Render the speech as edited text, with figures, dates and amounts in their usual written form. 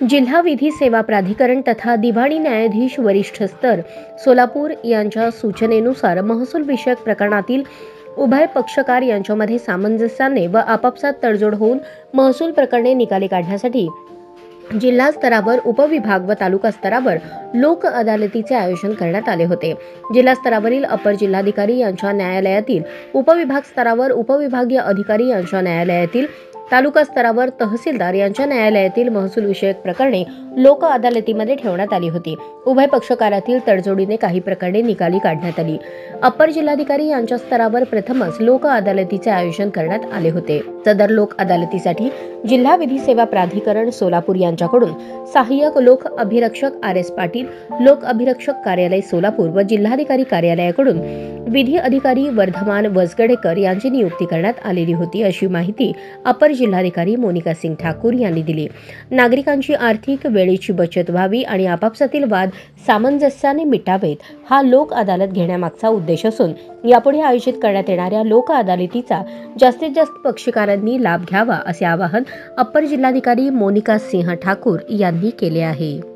जिल्हा विधी सेवा प्राधिकरण तथा दिवाणी न्यायाधीश वरिष्ठ स्तर सोलापूर यांच्या सूचनेनुसार महसूल विषयक प्रकरणातील उभय पक्षकार यांच्यामध्ये सामंजस्याने व आपापसात तडजोड होऊन महसूल प्रकरणे निकाली काढण्यासाठी जिल्हा स्तरावर उपविभाग व तालुका स्तरावर लोक अदालतीचे आयोजन करण्यात आले होते। जिल्हा स्तरावरील अपर जिल्हाधिकारी यांच्या न्यायालयातील, उपविभाग स्तरावर उपविभागीय अधिकारी यांच्या न्यायालयातील, तालुका स्तरावर तहसीलदार यांच्या न्यायालयातील महसूल विषयक प्रकरणे लोक अदालतीमध्ये ठेवण्यात आली होती। उभय पक्षकारातील तडजोडीने काही प्रकरणे निकाली काढण्यात आली। अपर जिल्हाधिकारी यांच्या स्तरावर प्रथमच लोक अदालतीचे आयोजन करण्यात आले होते। सदर लोक अदालतीसाठी जिल्हा विधी सेवा प्राधिकरण सोलापूर यांच्याकडून सहाय्यक लोक अभिरक्षक RS पाटील, लोक अभिरक्षक कार्यालय सोलापूर व जिल्हाधिकारी कार्यालयाकडून विधी अधिकारी वर्धमान वजगडेकर यांची नियुक्ती करण्यात आलेली होती, अशी माहिती अपर जिल्हाधिकारी मोनिका सिंग ठाकूर यांनी दिली। नागरिकांची आर्थिक वेळेची बचत व्हावी आणि आपापसातील वाद सामंजस्याने मिटावेत, हा लोक अदालत घेण्यामागचा उद्देश असून यापुढे आयोजित करण्यात येणाऱ्या लोक अदालतीचा जास्तीत जास्त पक्षकारांनी लाभ घ्यावा, असे आवाहन अपर जिल्हाधिकारी मोनिका सिंह ठाकूर यांनी केले आहे।